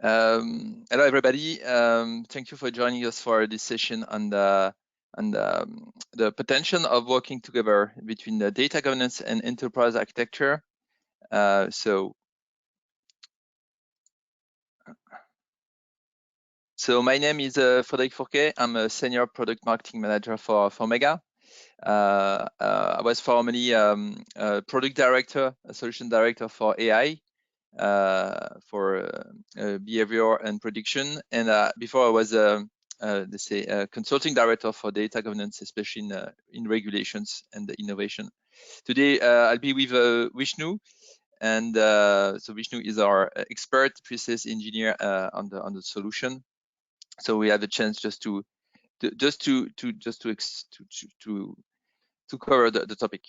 Hello, everybody. Thank you for joining us for this session on the potential of working together between the data governance and enterprise architecture. So my name is Frédéric Fourquet. I'm a senior product marketing manager for Mega. I was formerly product director, a solution director for AI. For behavior and prediction, and before I was let's say a consulting director for data governance, especially in regulations and innovation. Today I'll be with Vishnu, and so Vishnu is our expert pre-sales engineer on the solution. So we have a chance just to cover the topic.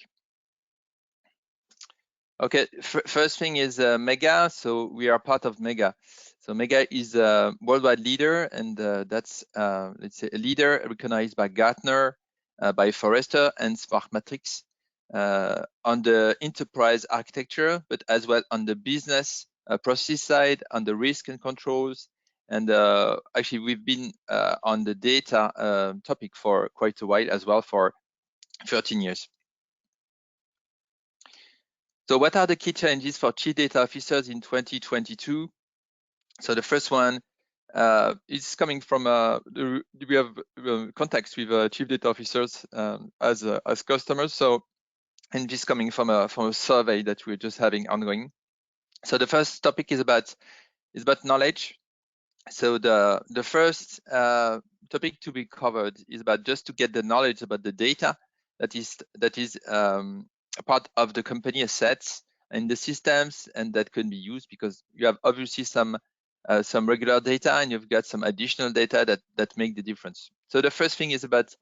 Okay, first thing is Mega. So we are part of Mega. So Mega is a worldwide leader, and that's let's say a leader recognized by Gartner, by Forrester, and Smartmatrix on the enterprise architecture, but as well on the business process side, on the risk and controls. And actually, we've been on the data topic for quite a while as well, for 13 years. So what are the key challenges for chief data officers in 2022? So the first one is coming from we have contacts with chief data officers as customers. So, and this coming from a survey that we're just having ongoing. So the first topic is about knowledge. So the first topic to be covered is about just to get the knowledge about the data that is a part of the company assets and the systems, and that can be used because you have obviously some regular data and you've got some additional data that make the difference. So the first thing is about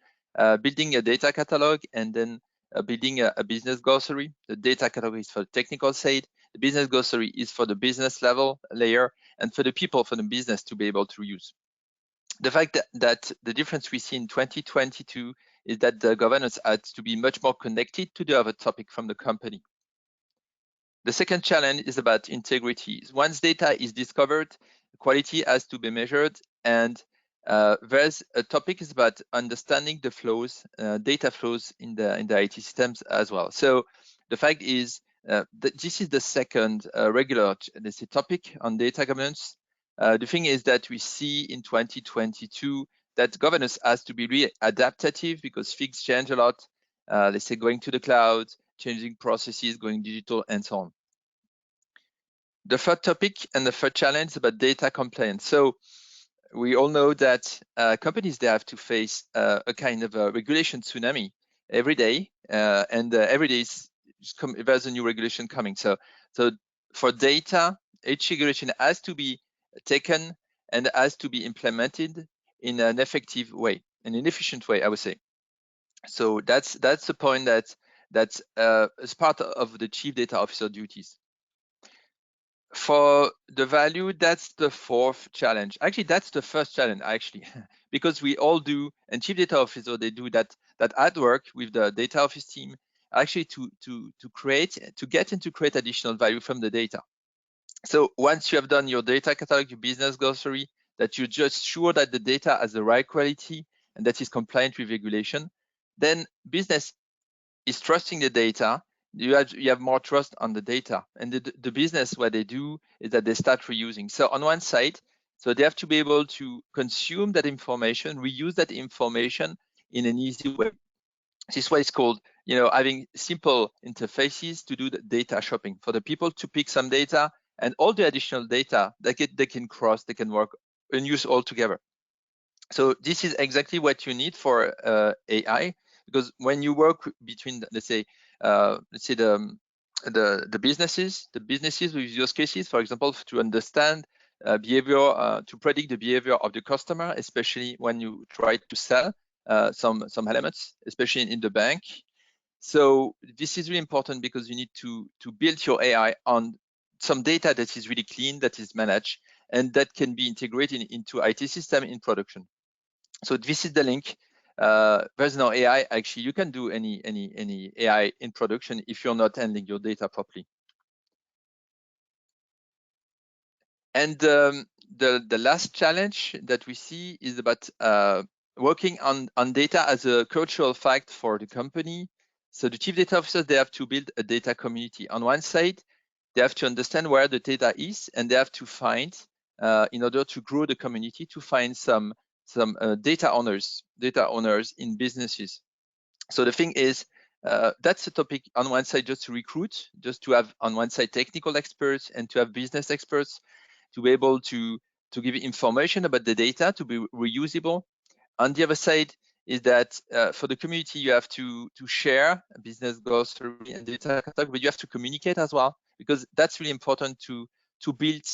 building a data catalog, and then building a business glossary. The data catalog is for the technical side. The business glossary is for the business level layer, and for the people, for the business to be able to use. The fact that the difference we see in 2022 is that the governance has to be much more connected to the other topic from the company. The second challenge is about integrity. Once data is discovered, quality has to be measured, and there's a topic is about understanding the flows, data flows in the IT systems as well. So the fact is that this is the second regular, let's say, topic on data governance. The thing is that we see in 2022 that governance has to be really adaptive because things change a lot. Let's say going to the cloud, changing processes, going digital, and so on. The third topic and the third challenge is about data compliance. So we all know that companies, they have to face a kind of a regulation tsunami every day, and every day there's a new regulation coming. So for data, each regulation has to be taken and has to be implemented in an effective way, in an efficient way, I would say. So that's the point that's as part of the chief data officer duties. For the value, that's the fourth challenge. Actually, that's the first challenge, actually, because we all do, and chief data officer, they do that ad work with the data office team, actually to get and to create additional value from the data. So once you have done your data catalog, your business glossary, that you're just sure that the data has the right quality and that is compliant with regulation, then business is trusting the data. You have more trust on the data, and the business, what they do is that they start reusing. So on one side, so they have to be able to consume that information, reuse that information in an easy way. This is why it's called, having simple interfaces to do the data shopping for the people to pick some data, and all the additional data they can cross, they can work and use all together. So this is exactly what you need for AI, because when you work between, let's say the businesses with use cases, for example, to understand behavior, to predict the behavior of the customer, especially when you try to sell some elements, especially in the bank. So this is really important because you need to build your AI on some data that is really clean, that is managed, and that can be integrated into IT system in production. So this is the link. There's no AI. Actually, you can do any AI in production if you're not handling your data properly. And the last challenge that we see is about working on data as a cultural fact for the company. So the chief data officers, they have to build a data community. On one side, they have to understand where the data is, and they have to find, in order to grow the community, to find some data owners in businesses. So the thing is, that's a topic on one side, just to recruit, just to have on one side technical experts and to have business experts to be able to give information about the data to be reusable. On the other side is that for the community, you have to share a business glossary and data catalog, but you have to communicate as well, because that's really important to build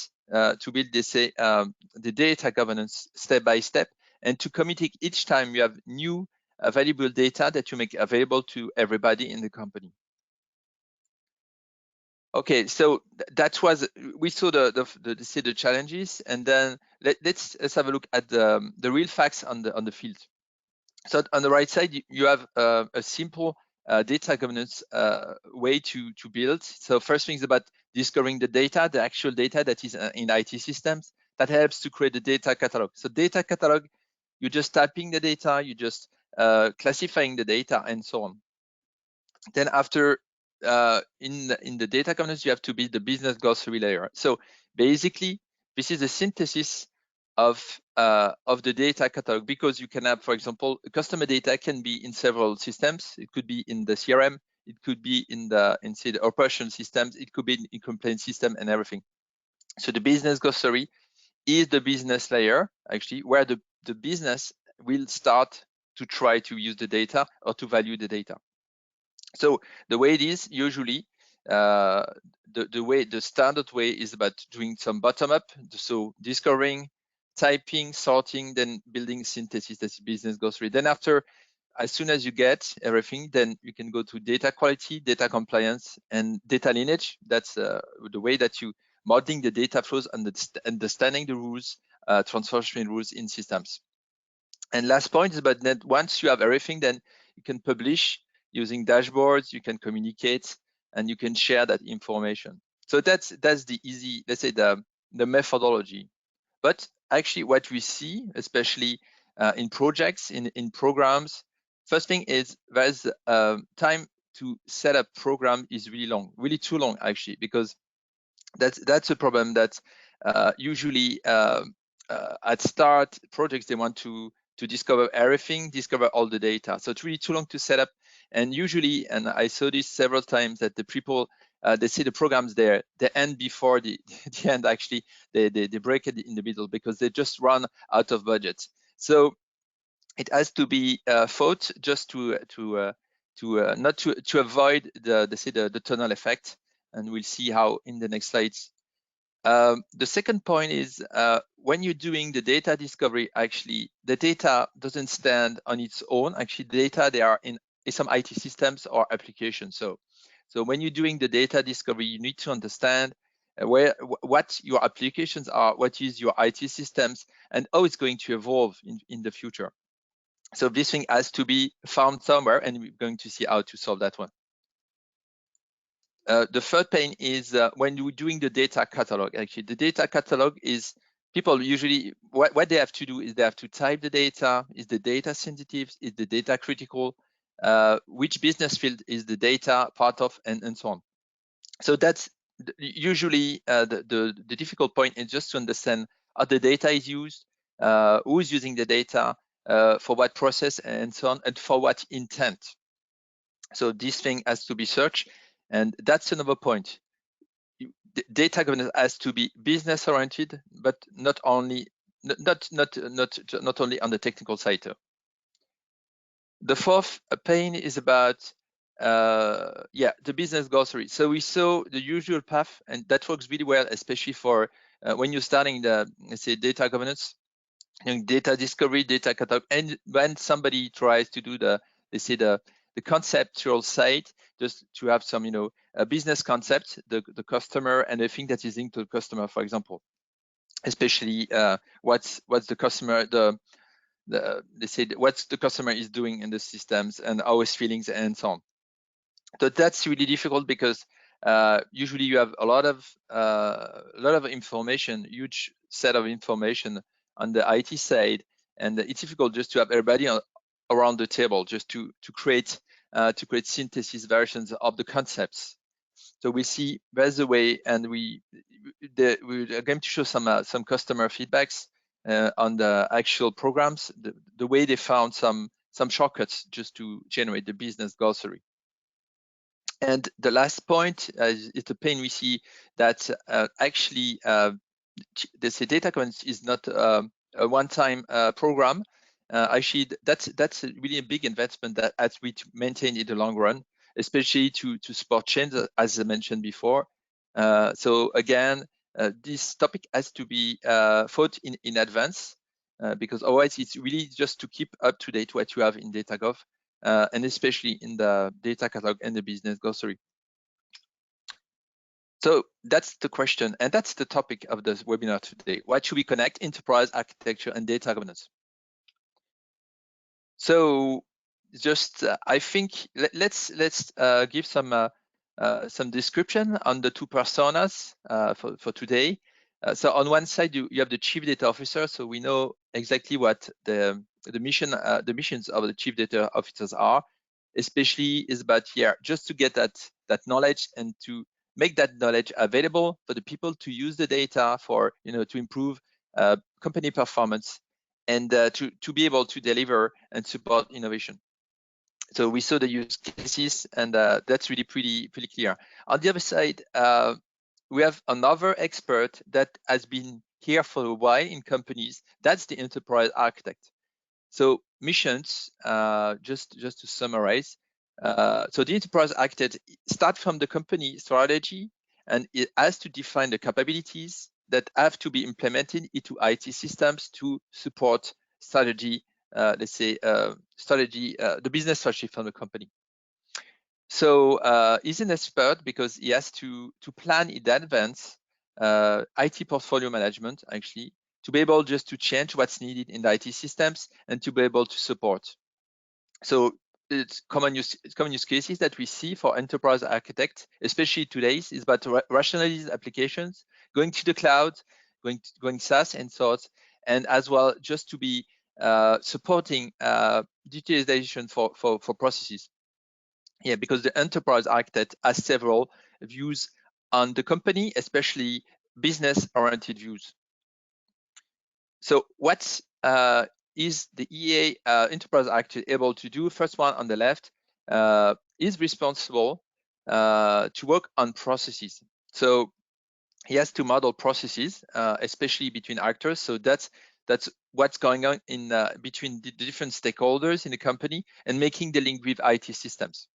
they say the data governance step by step, and to communicate each time you have new valuable data that you make available to everybody in the company. Okay, so that was, we saw the challenges, and then let's have a look at the real facts on the field. So on the right side, you have a simple data governance way to build. So first thing is about discovering the data, the actual data that is in IT systems. That helps to create the data catalog. So data catalog, you're just typing the data, you just classifying the data, and so on. Then after, in the data governance, you have to build the business glossary layer. So basically, this is a synthesis of the data catalog, because you can have, for example, customer data can be in several systems. It could be in the CRM, it could be in the operation systems, it could be in complaint system and everything. So the business glossary is the business layer, actually, where the business will start to try to use the data or to value the data. So the way it is usually, the standard way is about doing some bottom up. So discovering, typing, sorting, then building synthesis, that's business glossary. Then after, as soon as you get everything, then you can go to data quality, data compliance, and data lineage. That's the way that you modeling the data flows and understanding the rules, transformation rules in systems. And last point is about that once you have everything, then you can publish using dashboards, you can communicate, and you can share that information. So that's the easy, let's say, the methodology. But actually what we see, especially in projects, in programs, first thing is there's time to set up program is really long, really too long actually, because that's a problem that usually at start projects, they want to discover everything, discover all the data. So it's really too long to set up. And usually, and I saw this several times, that the people, they see the programs there, they end before the end, actually, they break it in the middle because they just run out of budget. So it has to be thought just to not to avoid the tunnel effect. And we'll see how in the next slides. The second point is when you're doing the data discovery, actually, the data doesn't stand on its own. Actually, the data, they are in some IT systems or applications. So when you're doing the data discovery, you need to understand what your applications are, what is your IT systems, and how it's going to evolve in the future. So this thing has to be found somewhere, and we're going to see how to solve that one. The third pain is when you're doing the data catalog. Actually, the data catalog is, people usually, what they have to do is they have to type the data. Is the data sensitive? Is the data critical? Which business field is the data part of, and so on. So that's usually the difficult point, is just to understand how the data is used, who is using the data, for what process, and so on, and for what intent. So this thing has to be searched. And that's another point. Data governance has to be business oriented, but not only on the technical side. The fourth pain is about the business glossary. So we saw the usual path, and that works really well, especially for when you're starting the, let's say, data governance, data discovery, data catalog, and when somebody tries to do the conceptual side, just to have some, a business concept, the customer, and the thing that is linked to the customer, for example, especially what's the customer, what the customer is doing in the systems, and how his feelings, and so on. So that's really difficult, because usually you have a lot of information, huge set of information on the IT side, and it's difficult just to have everybody around the table just to create synthesis versions of the concepts. So we see there's a way, and we're going to show some customer feedbacks on the actual programs, the way they found some shortcuts just to generate the business glossary. And the last point is the pain we see that actually the data governance is not a one-time program. Actually, that's really a big investment that has to be maintained in the long run, especially to support change, as I mentioned before. So again, this topic has to be thought in advance, because otherwise it's really just to keep up to date what you have in DataGov, and especially in the data catalog and the business glossary. So that's the question, and that's the topic of this webinar today. What should we connect? Enterprise architecture and data governance. So just I think let's give some description on the two personas for today. So on one side you have the chief data officer, so we know exactly what the missions of the chief data officers are, especially is about just to get that knowledge and to make that knowledge available for the people to use the data for to improve company performance, and to be able to deliver and support innovation. So we saw the use cases, and that's really pretty clear. On the other side, we have another expert that has been here for a while in companies. That's the enterprise architect. So missions, just to summarize, so the enterprise architect starts from the company strategy, and it has to define the capabilities that have to be implemented into IT systems to support strategy, let's say strategy, the business strategy from the company. So he's an expert because he has to plan in advance IT portfolio management, actually, to be able just to change what's needed in the IT systems and to be able to support. So it's common use cases that we see for enterprise architects, especially today's, is about rationalize applications, going to the cloud, going SaaS and so on, and as well just to be supporting digitalization for processes. Yeah, because the enterprise architect has several views on the company, especially business-oriented views. So what is the EA enterprise architect able to do? First one on the left is responsible to work on processes. So he has to model processes, especially between actors. So that's what's going on in between the different stakeholders in the company, and making the link with IT systems.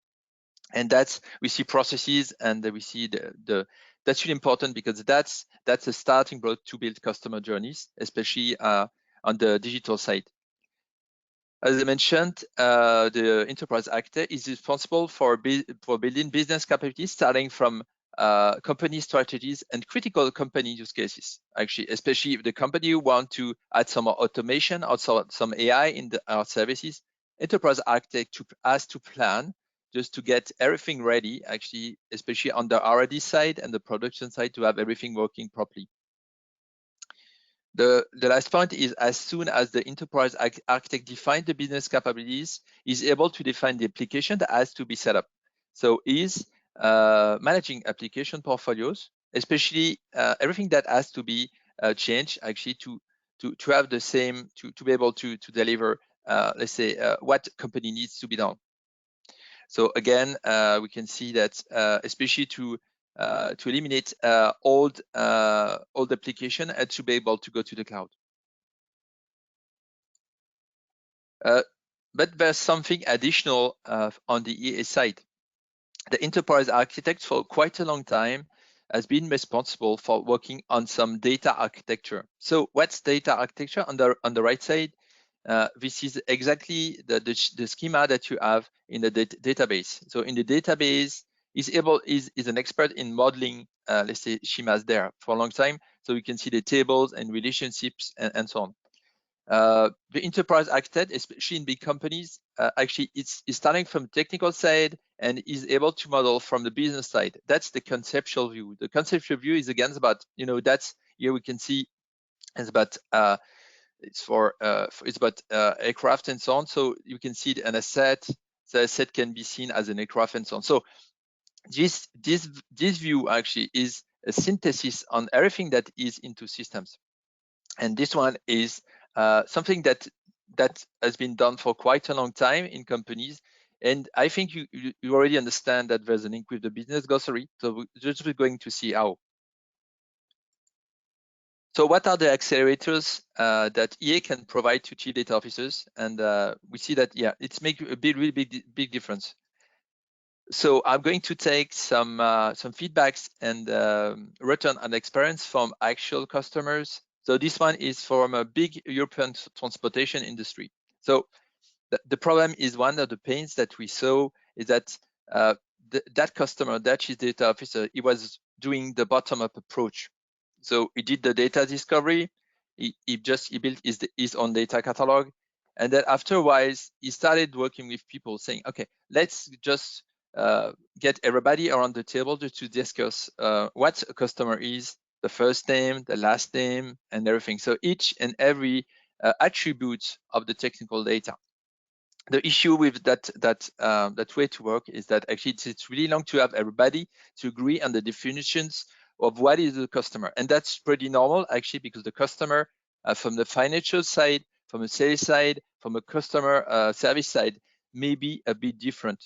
And that's, we see processes, and we see that's really important, because that's a starting block to build customer journeys, especially on the digital side. As I mentioned, the enterprise architect is responsible for building business capabilities, starting from company strategies and critical company use cases. Actually, especially if the company want to add some automation or some AI in our services, enterprise architect has to plan just to get everything ready, actually, especially on the R&D side and the production side, to have everything working properly. The last point is, as soon as the enterprise architect defines the business capabilities, is able to define the application that has to be set up. So is managing application portfolios, especially everything that has to be changed, actually, to have the same, to be able to deliver, let's say, what company needs to be done. So again, we can see that especially to eliminate old application and to be able to go to the cloud. But there's something additional on the EA side. The enterprise architect for quite a long time has been responsible for working on some data architecture. So what's data architecture? On the right side, this is exactly the schema that you have in the database. So in the database, is an expert in modeling, let's say, schemas there for a long time. So you can see the tables and relationships and so on. The enterprise architect, especially in big companies, actually is starting from technical side and is able to model from the business side. That's the conceptual view. The conceptual view is again about, that's here we can see it's about it's about aircraft and so on. So you can see an asset. The asset can be seen as an aircraft and so on. So this view actually is a synthesis on everything that is into systems. And this one is something that has been done for quite a long time in companies. And I think you already understand that there's a link with the business glossary. So we're going to see how. So what are the accelerators that EA can provide to chief data officers? And we see that, yeah, it's making a really big difference. So I'm going to take some feedbacks and return on experience from actual customers. So this one is from a big European transportation industry. So the problem is one of the pains that we saw is that that customer, that chief data officer, he was doing the bottom-up approach. So he did the data discovery. He built his own data catalog, and then after a while, he started working with people, saying, "Okay, let's just get everybody around the table to discuss what a customer is, the first name, the last name, and everything. So each and every attribute of the technical data." The issue with that way to work is that actually it's really long to have everybody to agree on the definitions of what is the customer, and that's pretty normal actually, because the customer from the financial side, from a sales side, from a customer service side may be a bit different.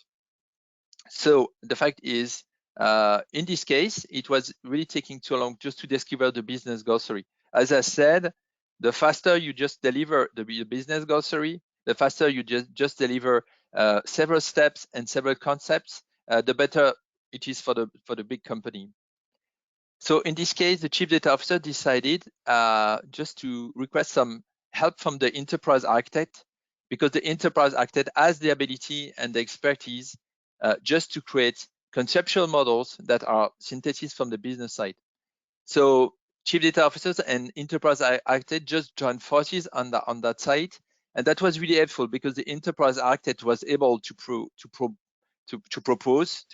So the fact is, in this case, it was really taking too long just to discover the business glossary. As I said, the faster you just deliver the business glossary, the faster you just deliver several steps and several concepts, the better it is for the big company. So in this case, the chief data officer decided just to request some help from the enterprise architect, because the enterprise architect has the ability and the expertise just to create conceptual models that are synthesis from the business side. So chief data officers and enterprise architect just joined forces on that side, and that was really helpful because the enterprise architect was able to propose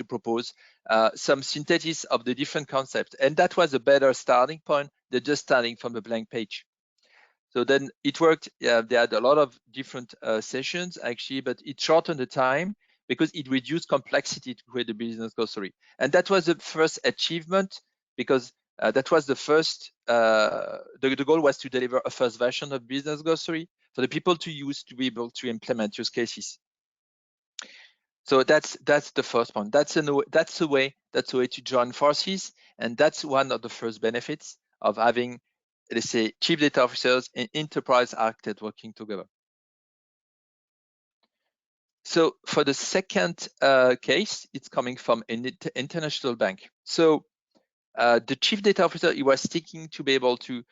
some synthesis of the different concepts, and that was a better starting point than just starting from a blank page. So then it worked. They had a lot of different sessions actually, but it shortened the time because it reduced complexity to create the business glossary. And that was the first achievement, because that was the first, the goal was to deliver a first version of business glossary for the people to use to be able to implement use cases. So that's the first point. That's a way to join forces, and that's one of the first benefits of having, let's say, chief data officers and enterprise architects working together. So for the second case, it's coming from an international bank. So the chief data officer, he was seeking to be able to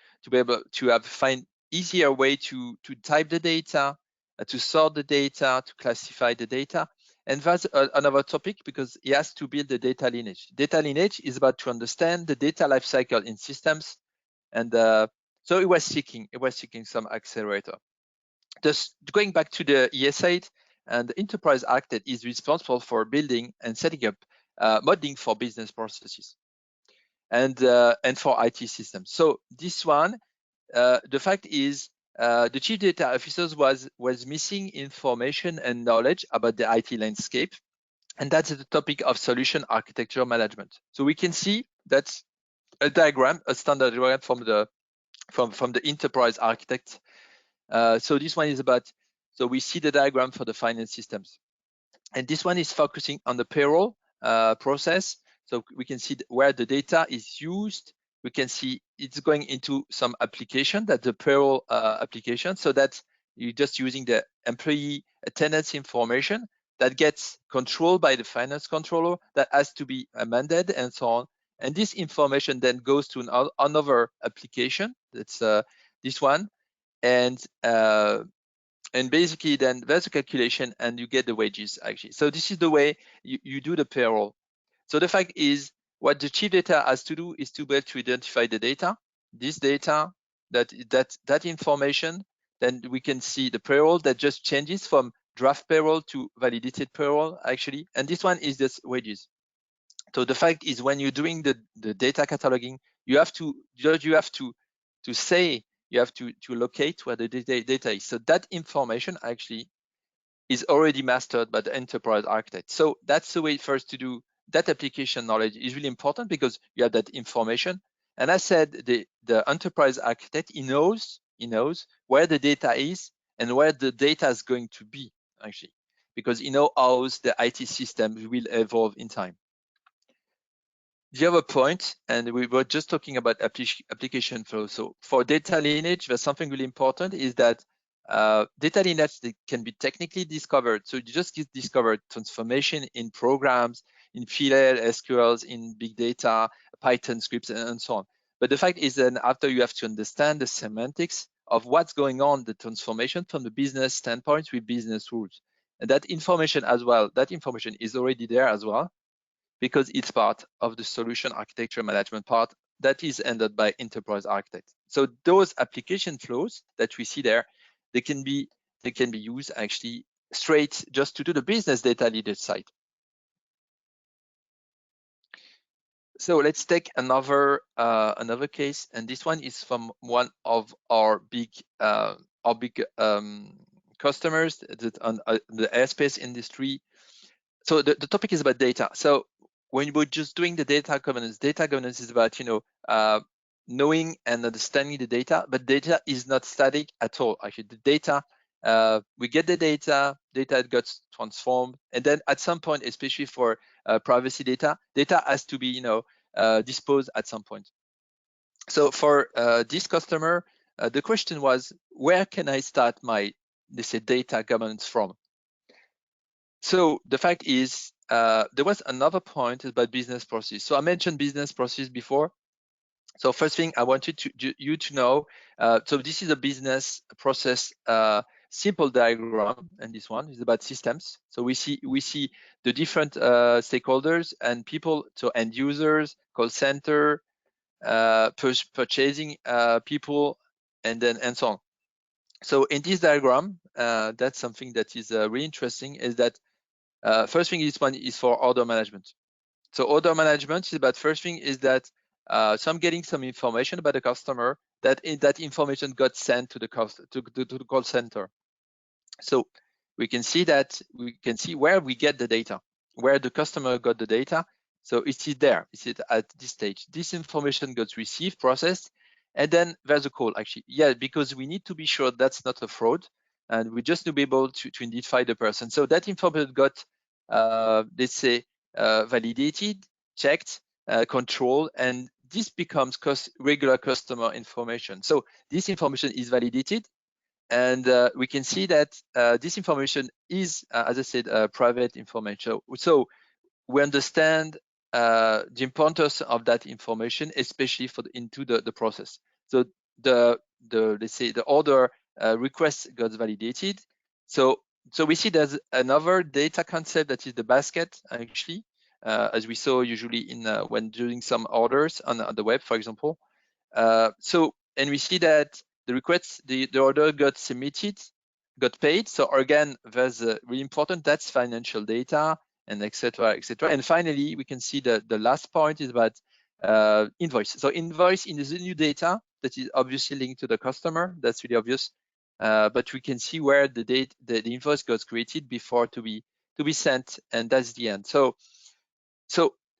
find easier way to type the data, to sort the data, to classify the data. And that's another topic, because he has to build the data lineage. Data lineage is about to understand the data lifecycle in systems. And so he was seeking some accelerator. Just going back to the EA side, and the enterprise architect is responsible for building and setting up modeling for business processes and for IT systems. So this one, the fact is, the chief data officers was missing information and knowledge about the IT landscape, and that's the topic of solution architecture management. So we can see that's a diagram, a standard diagram from the enterprise architect. So this one is about, so we see the diagram for the finance systems, and this one is focusing on the payroll process. So we can see where the data is used. We can see it's going into some application, that the payroll application, so that you're just using the employee attendance information that gets controlled by the finance controller, that has to be amended and so on. And this information then goes to another application, that's this one, and basically then there's a calculation and you get the wages actually. So this is the way you do the payroll. So the fact is, what the chief data has to do is to be able to identify the data, this data, that information, then we can see the payroll that just changes from draft payroll to validated payroll, actually. And this one is just wages. So the fact is, when you're doing the data cataloging, you have to locate where the data is. So that information actually is already mastered by the enterprise architect. So that's the way first to do that. Application knowledge is really important because you have that information. And I said the enterprise architect, he knows where the data is and where the data is going to be, actually, because he knows how the IT systems will evolve in time. The other point, and we were just talking about application flow. So for data lineage, there's something really important is that data lineage can be technically discovered. So you just get discovered transformation in programs, in PL, SQLs, in big data, Python scripts, and so on. But the fact is that after you have to understand the semantics of what's going on, the transformation from the business standpoint with business rules. And that information as well, that information is already there as well, because it's part of the solution architecture management part that is handled by enterprise architects. So those application flows that we see there, they can be used actually straight just to do the business data lineage side. So let's take another case, and this one is from one of our big customers that on the airspace industry. So the topic is about data. So when we're just doing the data governance is about knowing and understanding the data, but data is not static at all. Actually, the data, we get the data gets transformed, and then at some point, especially for privacy data has to be disposed at some point. So for this customer, the question was, where can I start my, let's say, data governance from? So the fact is, there was another point about business process. So I mentioned business process before. So first thing I wanted you to know, so this is a business process simple diagram, and this one is about systems. So we see the different stakeholders and people, so end users, call center, purchasing people, and so on. So in this diagram, that's something that is really interesting, is that first thing, this one is for order management. So order management is about, first thing is that so I'm getting some information about the customer, that information got sent to the call center. So we can see where we get the data, where the customer got the data. So it's there, it's at this stage. This information gets received, processed, and then there's a call, actually. Yeah, because we need to be sure that's not a fraud, and we just need to be able to identify the person. So that information got, let's say, validated, checked, controlled, and this becomes regular customer information. So this information is validated, and we can see that this information is, as I said, private information. So we understand the importance of that information, especially into the process. So let's say the order request got validated. So we see there's another data concept that is the basket, actually, as we saw usually in when doing some orders on the web, for example. And we see that the request, the order got submitted, got paid. So again, there's really important, that's financial data, and etc. And finally, we can see that the last point is about invoice. So invoice is the new data that is obviously linked to the customer. That's really obvious. But we can see where the invoice got created before to be sent, and that's the end. So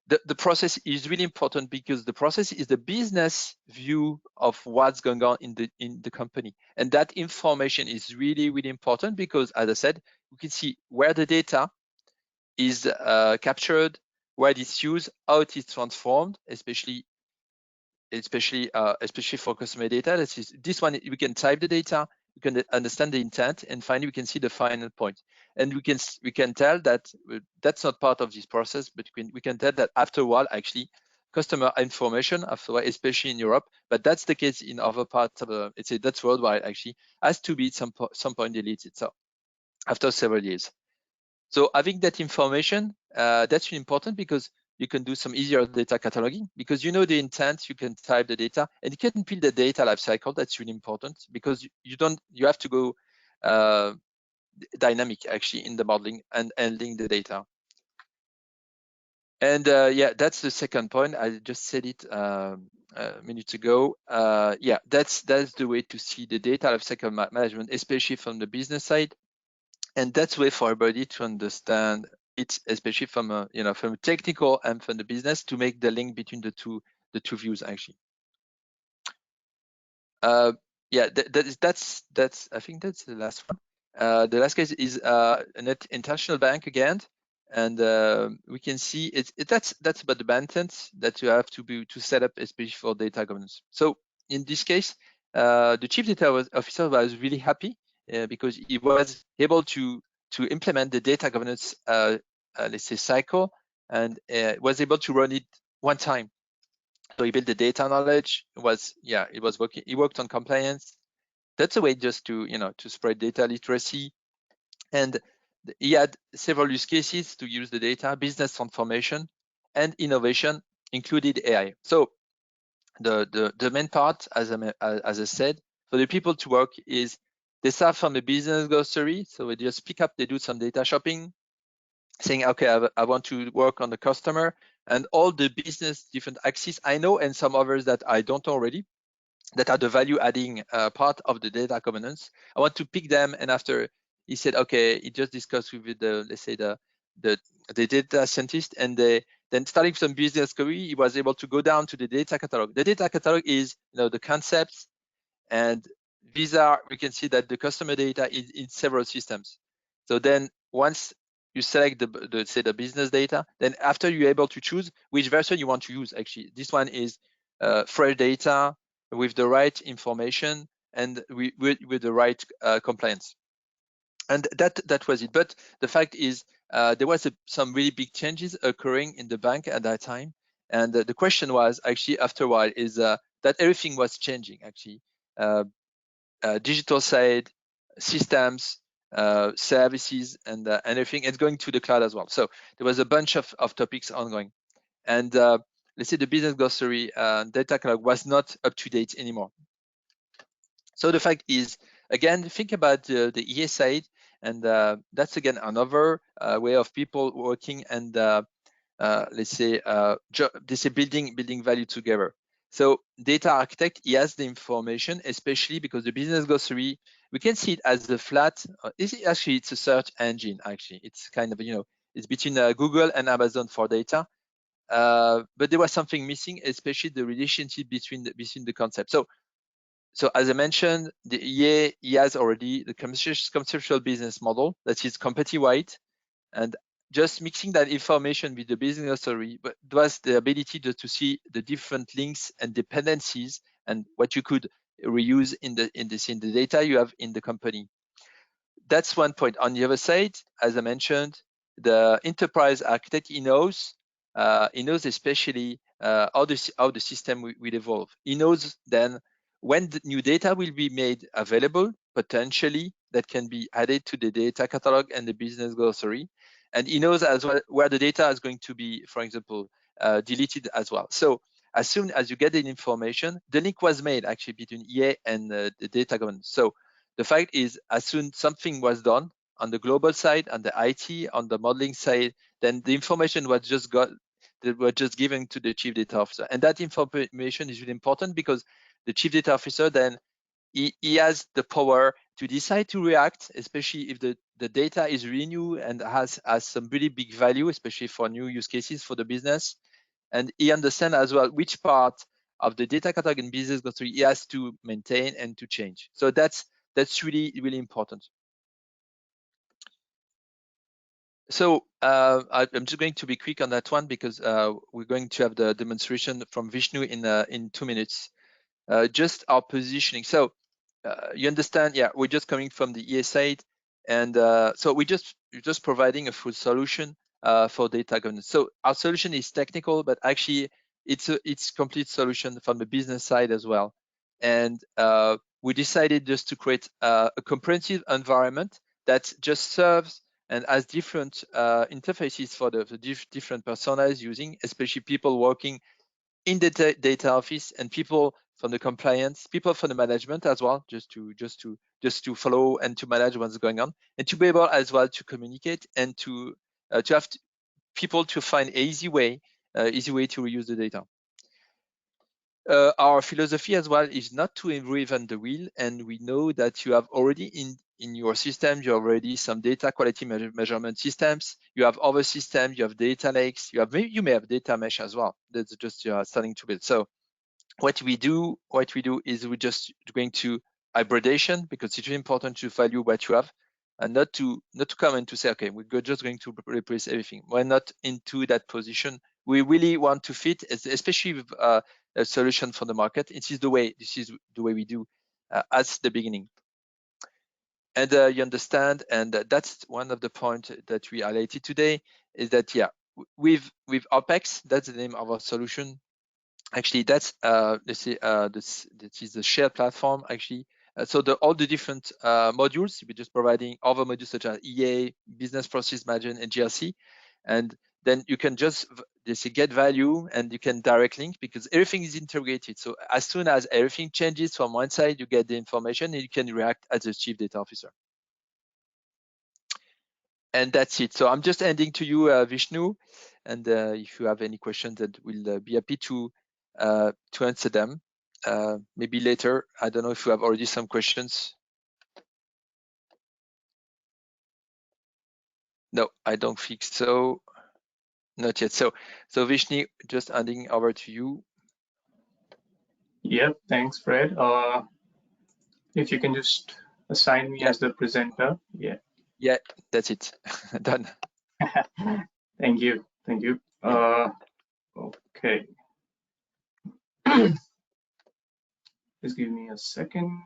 the process is really important, because the process is the business view of what's going on in the company, and that information is really, really important, because, as I said, we can see where the data is captured, where it's used, how it is transformed, especially for customer data. This one, we can type the data, we can understand the intent, and finally we can see the final point. And we can tell that that's not part of this process, but we can tell that after a while, actually, customer information after a while, especially in Europe, but that's the case in other parts of let's say that's worldwide, actually, has to be some point deleted. So after several years. So having that information, that's really important, because you can do some easier data cataloging, because you know the intent, you can type the data, and you can build the data lifecycle. That's really important, because you have to go dynamic actually in the modeling and handling the data. And yeah, that's the second point. I just said it a minute ago. Yeah, that's the way to see the data lifecycle management, especially from the business side. And that's way for everybody to understand it, especially from a from a technical and from the business, to make the link between the two views actually. Yeah, that's I think that's the last one. The last case is an international bank again, and we can see that's about the maintenance that you have to set up, especially for data governance. So in this case, the chief data officer was really happy because he was able to implement the data governance let's say cycle, and was able to run it one time. So he built the data knowledge. It was working. He worked on compliance. That's a way just to to spread data literacy. And he had several use cases to use the data: business transformation and innovation, included AI. So the main part, as I said, for the people to work is they start from a business glossary. So they just pick up, they do some data shopping, saying, okay, I want to work on the customer and all the business different axes I know, and some others that I don't already, that are the value adding part of the data governance. I want to pick them. And after he said, okay, he just discussed with the, let's say the data scientist, and then starting from business query, he was able to go down to the data catalog. The data catalog is the concepts, and these are, we can see that the customer data is in several systems. So then once you select the business data, then after you're able to choose which version you want to use. Actually, this one is fresh data with the right information and with the right compliance. And that was it. But the fact is, there was some really big changes occurring in the bank at that time. And the question was actually after a while is that everything was changing actually. Digital side, systems, services, and everything. It's going to the cloud as well. So there was a bunch of topics ongoing. And let's say the business glossary data catalog was not up to date anymore. So the fact is, again, think about the EA side, and that's again another way of people working and let's say building value together. So data architect, he has the information, especially because the business glossary, we can see it as the flat. It's a search engine. Actually, it's kind of it's between Google and Amazon for data. But there was something missing, especially the relationship between the concepts. So as I mentioned, the EA, he has already the conceptual business model that is company-wide, and just mixing that information with the business glossary, but it was the ability to see the different links and dependencies and what you could reuse in the data you have in the company. That's one point. On the other side, as I mentioned, the enterprise architect, he knows especially how the system will evolve. He knows then when the new data will be made available, potentially, that can be added to the data catalog and the business glossary. And he knows as well where the data is going to be, for example, deleted as well. So as soon as you get the information, the link was made actually between EA and the data governance. So the fact is, as soon something was done on the global side, on the IT, on the modeling side, then the information was just given to the chief data officer. And that information is really important because the chief data officer then he has the power to decide to react, especially if the data is really new and has some really big value, especially for new use cases for the business. And he understands as well which part of the data catalog and business glossary he has to maintain and to change. So that's really, really important. So I'm just going to be quick on that one because we're going to have the demonstration from Vishnu in 2 minutes. Just our positioning. So you understand, yeah, we're just coming from the EA side, and so we're just providing a full solution for data governance. So our solution is technical, but actually it's complete solution from the business side as well. And we decided just to create a comprehensive environment that just serves and has different interfaces for the different personas using, especially people working in the data office and people from the compliance, people from the management as well, just to follow and to manage what's going on, and to be able as well to communicate and to have people to find an easy way to reuse the data. Our philosophy as well is not to reinvent the wheel, and we know that you have already in your system, you have already some data quality measurement systems, you have other systems, you have data lakes, you may have data mesh as well. That's just starting to build. So what we do is we're just going to hybridation, because it's really important to value what you have and not to come and to say, okay, we're just going to replace everything. We're not into that position. We really want to fit, especially with a solution for the market. This is the way we do at the beginning. And you understand, and that's one of the points that we highlighted today, is that with OPEX, that's the name of our solution. Actually, that's this is the shared platform actually. So all the different modules, we're just providing other modules such as EA, business process management, and GRC, and then you can just get value and you can direct link, because everything is integrated. So as soon as everything changes from one side, you get the information and you can react as a chief data officer. And that's it. So I'm just ending to you, Vishnu, and if you have any questions, that we'll be happy to answer them. Maybe later. I don't know if you have already some questions. No, I don't think so. Not yet. So Vishnu, just handing over to you. Yep, thanks, Fred. If you can just assign me as the presenter. Yeah. Yeah, that's it. Done. Thank you. Thank you. Okay. Just give me a second.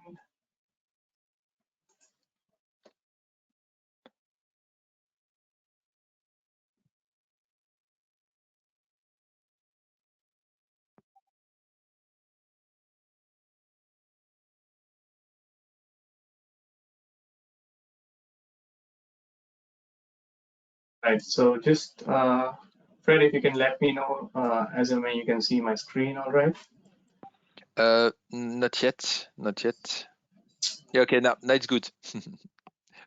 Right, so just Fred, if you can let me know as and when you can see my screen, all right? Not yet. Yeah, okay, now it's good.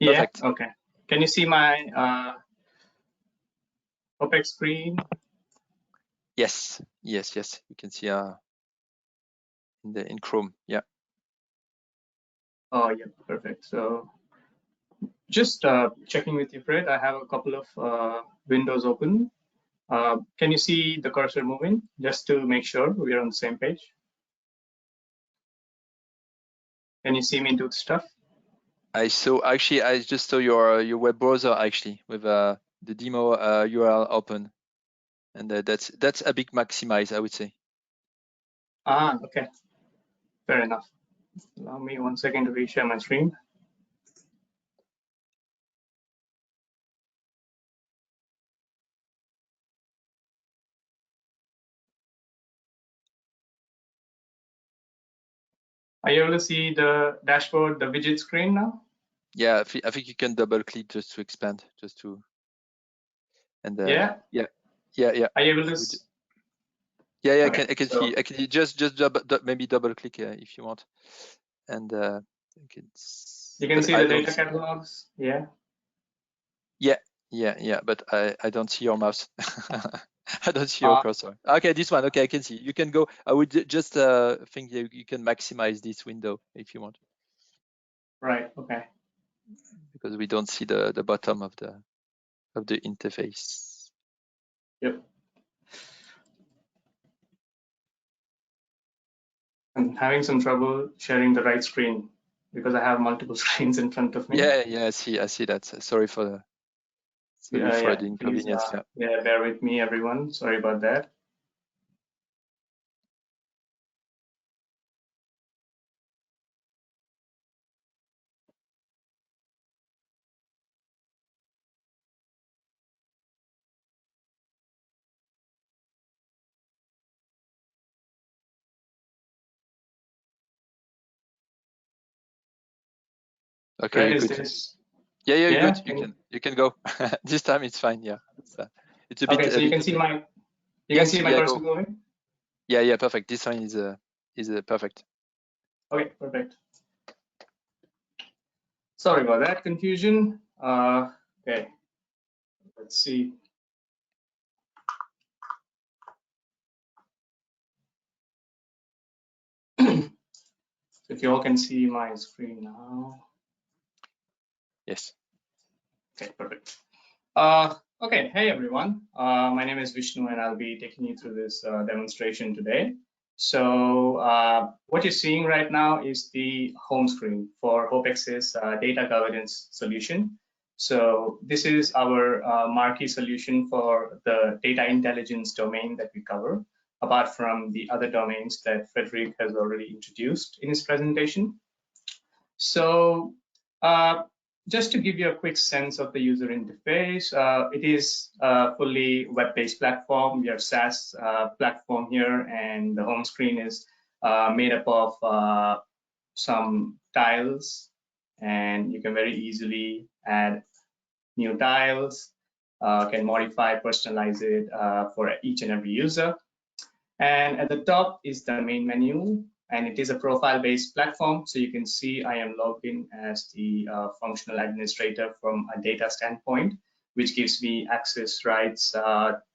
Yeah, okay. Can you see my OPEX screen? Yes. You can see in Chrome, yeah. Oh, yeah, perfect. So just checking with you, Fred, I have a couple of windows open. Can you see the cursor moving, just to make sure we are on the same page? Can you see me do stuff? I just saw your web browser actually with the demo URL open, and that's a big maximize, I would say. Ah, okay, fair enough. Allow me 1 second to reshare my screen. Are you able to see the dashboard, the widget screen now? Yeah, I think you can double click just to expand, and yeah. Are you able to? Yeah, okay, I can see. I can just maybe double click if you want, and you can see the data catalogs. Yeah. Yeah, but I don't see your mouse. I don't see your cursor. Okay, this one. Okay, I can see. You can go. I would just think you can maximize this window if you want. Right. Okay. Because we don't see the bottom of the interface. Yep. I'm having some trouble sharing the right screen because I have multiple screens in front of me. Yeah, I see that. Sorry for the inconvenience. Please, yeah, bear with me, everyone. Sorry about that. Okay, Fred, good. Yeah, Yeah, good. You can go. This time it's fine. Yeah, it's a bit. Okay, so you can see my cursor going. Yeah, perfect. This one is perfect. Okay, perfect. Sorry about that confusion. Okay, let's see. If you all can see my screen now. Yes. Okay, perfect. Okay, hey everyone. My name is Vishnu and I'll be taking you through this demonstration today. So what you're seeing right now is the home screen for HopeX's data governance solution. So this is our marquee solution for the data intelligence domain that we cover, apart from the other domains that Frederick has already introduced in his presentation. So just to give you a quick sense of the user interface, it is a fully web-based platform. We are SaaS platform here, and the home screen is made up of some tiles, and you can very easily add new tiles, can modify, personalize it for each and every user. And at the top is the main menu, and it is a profile-based platform. So you can see I am logged in as the functional administrator from a data standpoint, which gives me access rights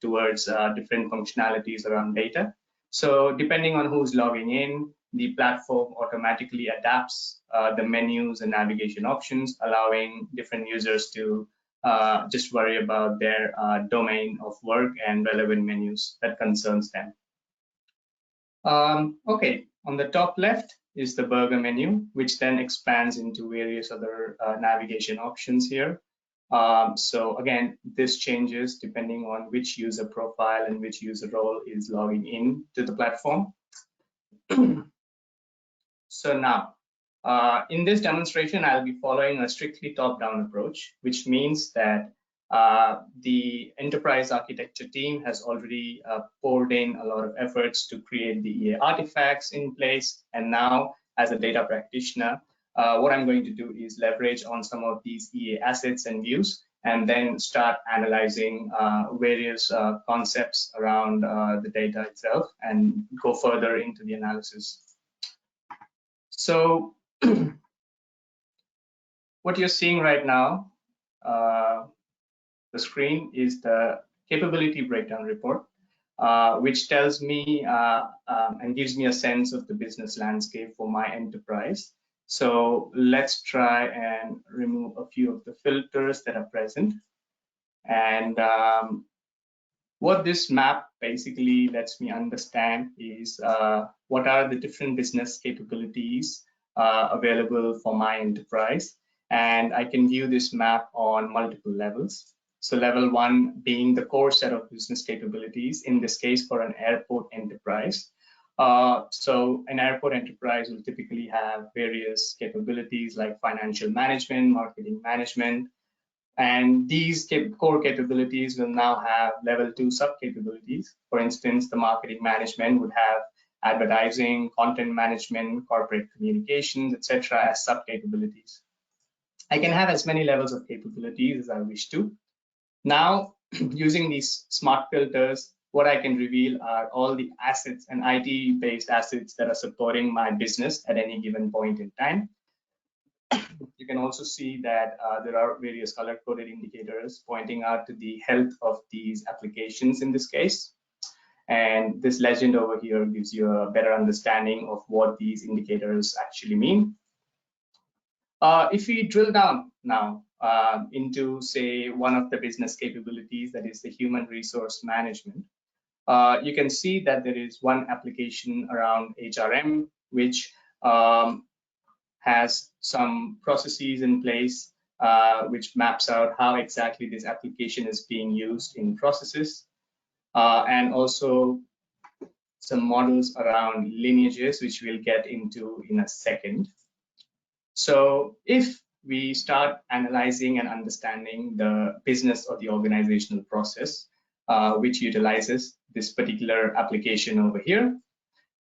towards different functionalities around data. So depending on who's logging in, the platform automatically adapts the menus and navigation options, allowing different users to just worry about their domain of work and relevant menus that concerns them. Okay, on the top left is the burger menu, which then expands into various other navigation options here. So again, this changes depending on which user profile and which user role is logging in to the platform. So now, in this demonstration, I'll be following a strictly top-down approach, which means that the enterprise architecture team has already poured in a lot of efforts to create the EA artifacts in place. And now, as a data practitioner, what I'm going to do is leverage on some of these EA assets and views, and then start analyzing various concepts around the data itself and go further into the analysis. So what you're seeing right now, the screen, is the capability breakdown report, which tells me and gives me a sense of the business landscape for my enterprise. So let's try and remove a few of the filters that are present. And what this map basically lets me understand is what are the different business capabilities available for my enterprise. And I can view this map on multiple levels. So level 1 being the core set of business capabilities, in this case for an airport enterprise. So an airport enterprise will typically have various capabilities like financial management, marketing management, and these core capabilities will now have level 2 sub-capabilities. For instance, the marketing management would have advertising, content management, corporate communications, etc. as sub-capabilities. I can have as many levels of capabilities as I wish to. Now, using these smart filters, what I can reveal are all the assets and IT-based assets that are supporting my business at any given point in time. You can also see that there are various color-coded indicators pointing out to the health of these applications in this case. And this legend over here gives you a better understanding of what these indicators actually mean. If we drill down now into, say, one of the business capabilities, that is the human resource management, you can see that there is one application around HRM, which has some processes in place which maps out how exactly this application is being used in processes, and also some models around lineages, which we'll get into in a second. So if we start analyzing and understanding the business or the organizational process, which utilizes this particular application over here,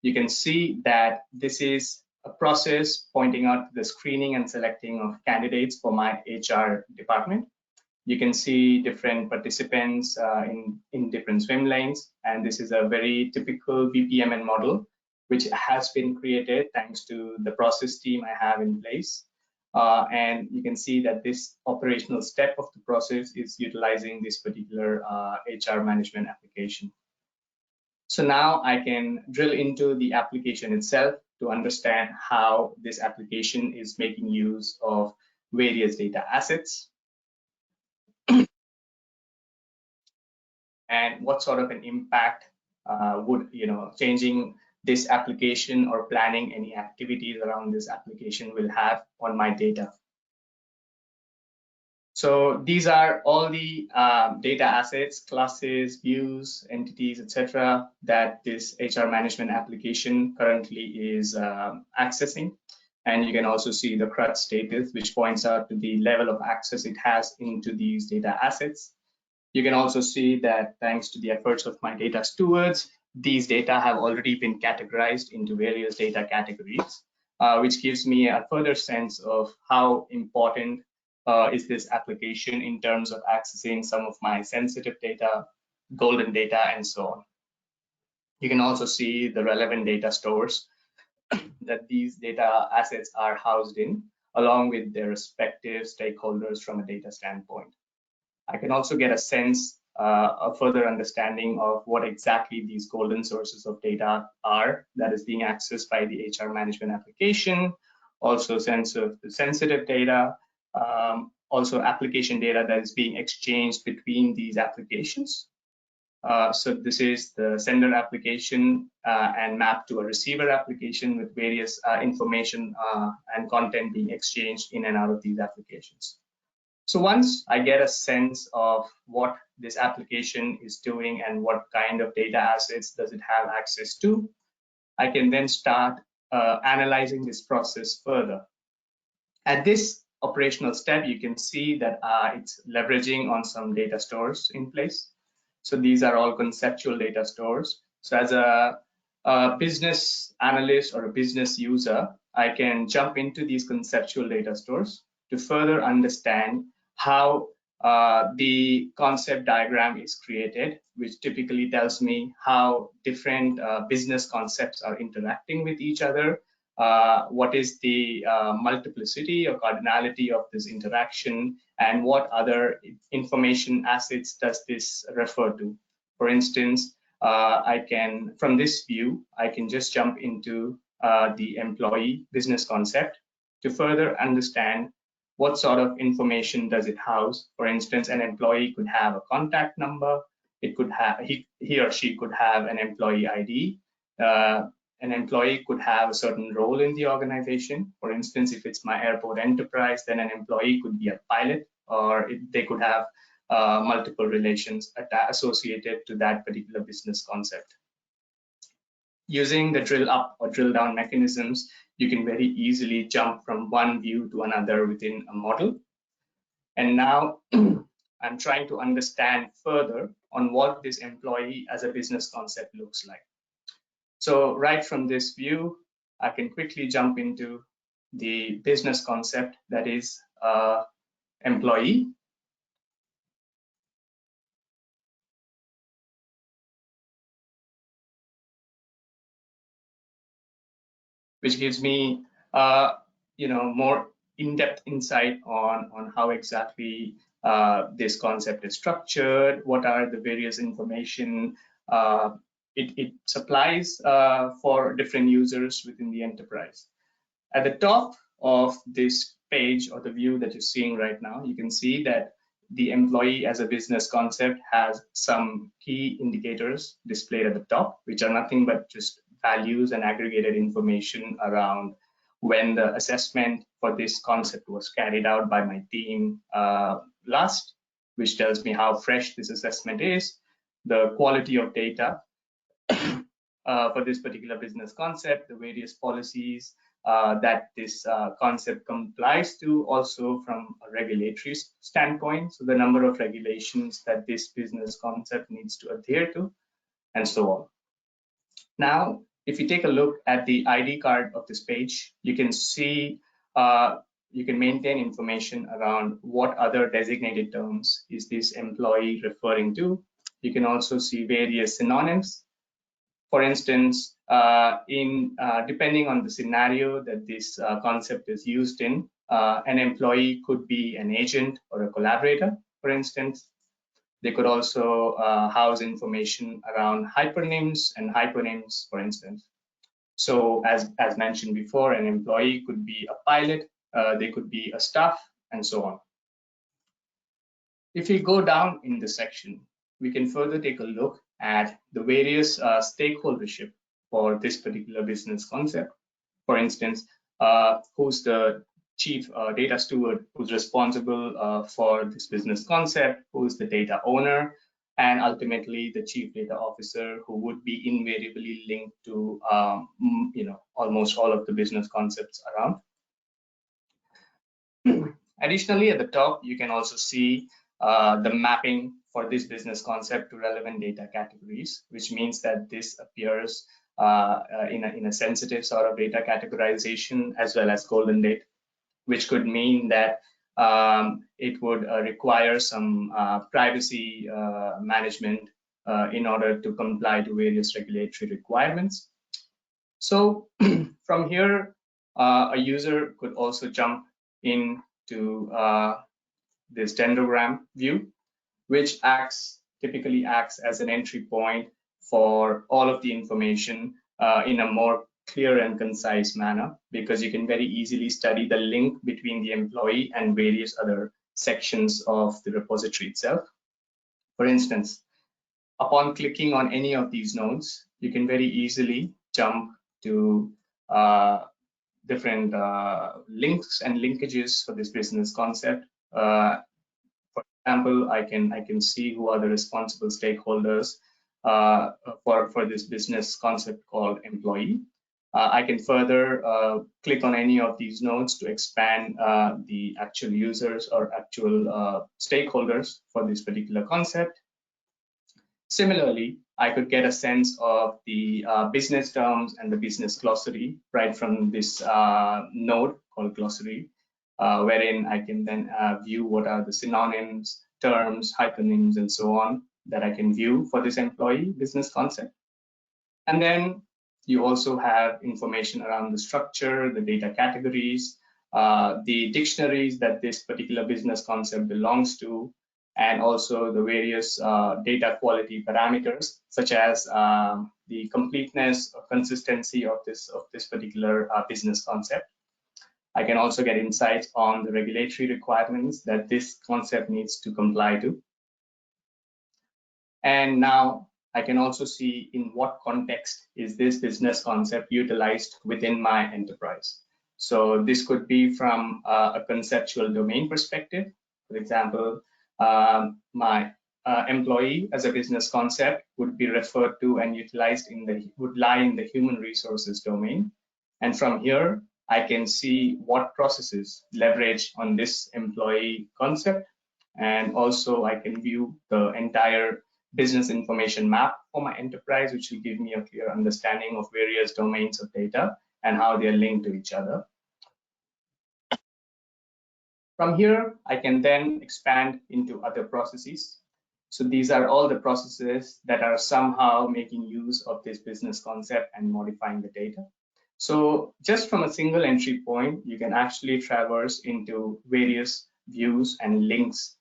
you can see that this is a process pointing out the screening and selecting of candidates for my HR department. You can see different participants in different swim lanes, and this is a very typical BPMN model, which has been created thanks to the process team I have in place. And you can see that this operational step of the process is utilizing this particular HR management application. So now I can drill into the application itself to understand how this application is making use of various data assets and what sort of an impact would changing this application or planning any activities around this application will have on my data. So these are all the data assets, classes, views, entities, etc., that this HR management application currently is accessing. And you can also see the CRUD status, which points out to the level of access it has into these data assets. You can also see that thanks to the efforts of my data stewards, these data have already been categorized into various data categories, which gives me a further sense of how important is this application in terms of accessing some of my sensitive data, golden data, and so on. You can also see the relevant data stores that these data assets are housed in, along with their respective stakeholders from a data standpoint. I can also get a sense, a further understanding of what exactly these golden sources of data are that is being accessed by the HR management application, also sense of the sensitive data, also application data that is being exchanged between these applications. So this is the sender application and mapped to a receiver application with various information and content being exchanged in and out of these applications. So once I get a sense of what this application is doing and what kind of data assets does it have access to, I can then start analyzing this process further. At this operational step, you can see that it's leveraging on some data stores in place. So these are all conceptual data stores. So as a business analyst or a business user, I can jump into these conceptual data stores to further understand how the concept diagram is created, which typically tells me how different business concepts are interacting with each other, what is the multiplicity or cardinality of this interaction, and what other information assets does this refer to. For instance, I can, from this view, I can just jump into the employee business concept to further understand what sort of information does it house. For instance, an employee could have a contact number, it could have, he or she could have an employee ID, an employee could have a certain role in the organization. For instance, if it's my airport enterprise, then an employee could be a pilot, or they could have multiple relations associated to that particular business concept. Using the drill up or drill down mechanisms, you can very easily jump from one view to another within a model. And now I'm trying to understand further on what this employee as a business concept looks like. So right from this view, I can quickly jump into the business concept that is employee. Which gives me more in-depth insight on how exactly this concept is structured, what are the various information it supplies for different users within the enterprise. At the top of this page or the view that you're seeing right now, you can see that the employee as a business concept has some key indicators displayed at the top, which are nothing but just values and aggregated information around when the assessment for this concept was carried out by my team last, which tells me how fresh this assessment is, the quality of data for this particular business concept, the various policies that this concept complies to, also from a regulatory standpoint, so the number of regulations that this business concept needs to adhere to, and so on. Now, if you take a look at the ID card of this page, you can see you can maintain information around what other designated terms is this employee referring to. You can also see various synonyms. For instance, depending on the scenario that this concept is used in, an employee could be an agent or a collaborator, for instance. They could also house information around hypernyms and hypernyms, for instance. So as mentioned before, an employee could be a pilot, they could be a staff, and so on. If we go down in this section, we can further take a look at the various stakeholdership for this particular business concept. For instance, who's the chief data steward who's responsible for this business concept, who's the data owner, and ultimately the chief data officer, who would be invariably linked to almost all of the business concepts around. Additionally, at the top, you can also see the mapping for this business concept to relevant data categories, which means that this appears in a sensitive sort of data categorization as well as golden date, which could mean that it would require some privacy management in order to comply to various regulatory requirements. So from here, a user could also jump into this dendrogram view, which typically acts as an entry point for all of the information in a more clear and concise manner, because you can very easily study the link between the employee and various other sections of the repository itself. For instance, upon clicking on any of these nodes, you can very easily jump to different links and linkages for this business concept. For example, I can see who are the responsible stakeholders for this business concept called employee. I can further click on any of these nodes to expand the actual users or actual stakeholders for this particular concept. Similarly, I could get a sense of the business terms and the business glossary right from this node called glossary, wherein I can then view what are the synonyms, terms, hypernyms, and so on that I can view for this employee business concept. And then you also have information around the structure, the data categories, the dictionaries that this particular business concept belongs to, and also the various data quality parameters, such as the completeness or consistency of this particular business concept. I can also get insights on the regulatory requirements that this concept needs to comply to. And now I can also see in what context is this business concept utilized within my enterprise. So this could be from a conceptual domain perspective. For example, my employee as a business concept would be referred to and utilized would lie in the human resources domain. And from here, I can see what processes leverage on this employee concept. And also I can view the entire business information map for my enterprise, which will give me a clear understanding of various domains of data and how they are linked to each other. From here, I can then expand into other processes. So these are all the processes that are somehow making use of this business concept and modifying the data. So just from a single entry point, you can actually traverse into various views and links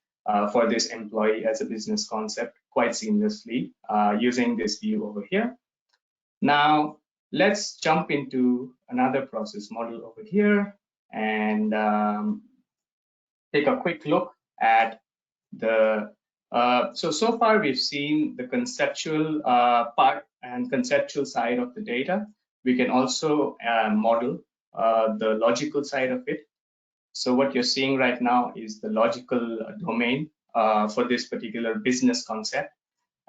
for this employee as a business concept quite seamlessly using this view over here. Now, let's jump into another process model over here and take a quick look at the so far we've seen the conceptual part and conceptual side of the data. We can also model the logical side of it. So what you're seeing right now is the logical domain for this particular business concept.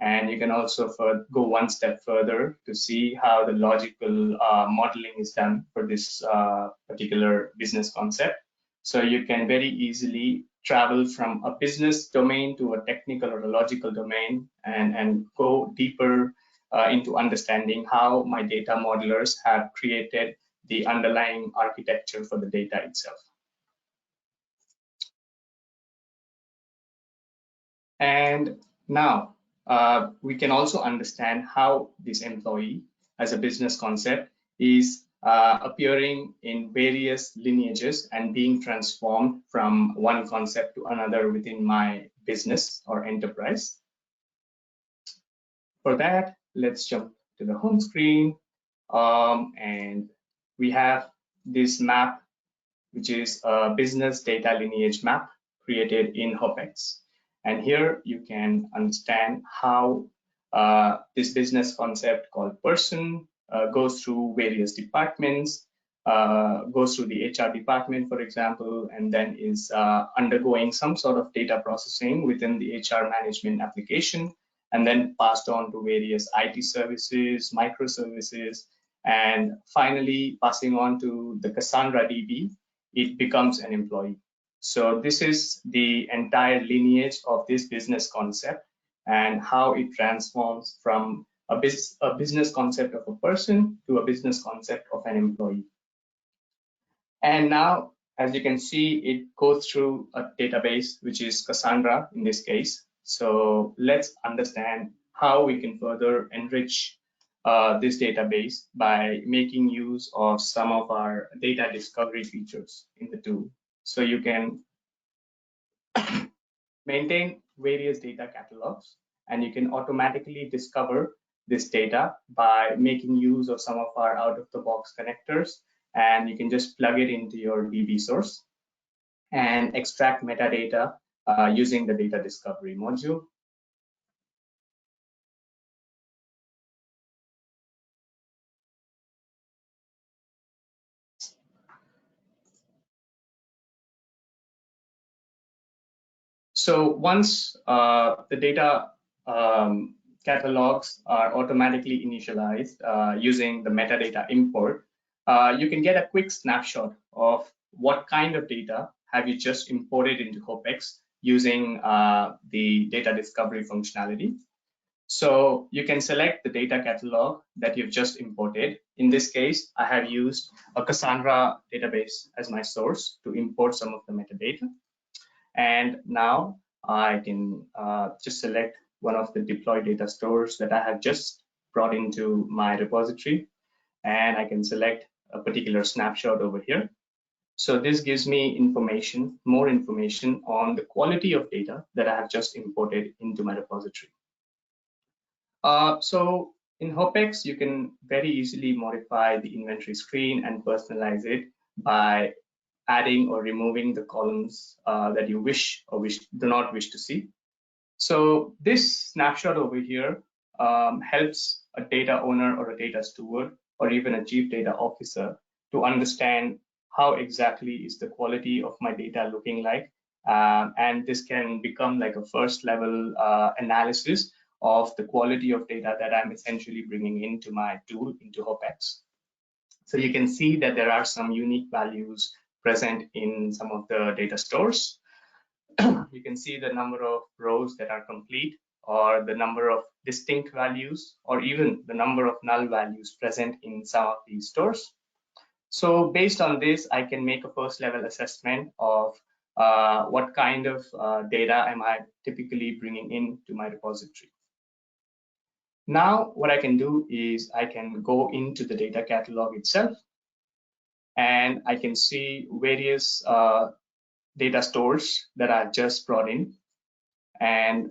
And you can also go one step further to see how the logical modeling is done for this particular business concept. So you can very easily travel from a business domain to a technical or a logical domain and go deeper into understanding how my data modelers have created the underlying architecture for the data itself. And now we can also understand how this employee as a business concept is appearing in various lineages and being transformed from one concept to another within my business or enterprise. For that, let's jump to the home screen. And we have this map, which is a business data lineage map created in HOPEX. And here you can understand how this business concept called person goes through various departments, goes through the HR department, for example, and then is undergoing some sort of data processing within the HR management application, and then passed on to various IT services, microservices, and finally passing on to the Cassandra DB, it becomes an employee. So this is the entire lineage of this business concept and how it transforms from a business concept of a person to a business concept of an employee. And now, as you can see, it goes through a database, which is Cassandra in this case. So let's understand how we can further enrich this database by making use of some of our data discovery features in the tool. So you can maintain various data catalogs, and you can automatically discover this data by making use of some of our out-of-the-box connectors, and you can just plug it into your DB source and extract metadata using the data discovery module. So once the data catalogs are automatically initialized using the metadata import, you can get a quick snapshot of what kind of data have you just imported into HOPEX using the data discovery functionality. So you can select the data catalog that you've just imported. In this case, I have used a Cassandra database as my source to import some of the metadata. And now I can just select one of the deployed data stores that I have just brought into my repository, and I can select a particular snapshot over here. So this gives me information, more information on the quality of data that I have just imported into my repository. So in HOPEX, you can very easily modify the inventory screen and personalize it by adding or removing the columns that you wish or do not wish to see. So this snapshot over here helps a data owner or a data steward or even a chief data officer to understand how exactly is the quality of my data looking like. And this can become like a first level analysis of the quality of data that I'm essentially bringing into my tool, into HOPEX. So you can see that there are some unique values present in some of the data stores. You can see the number of rows that are complete, or the number of distinct values, or even the number of null values present in some of these stores. So based on this, I can make a first level assessment of what kind of data am I typically bringing into my repository. Now, what I can do is I can go into the data catalog itself, and I can see various data stores that I've just brought in. And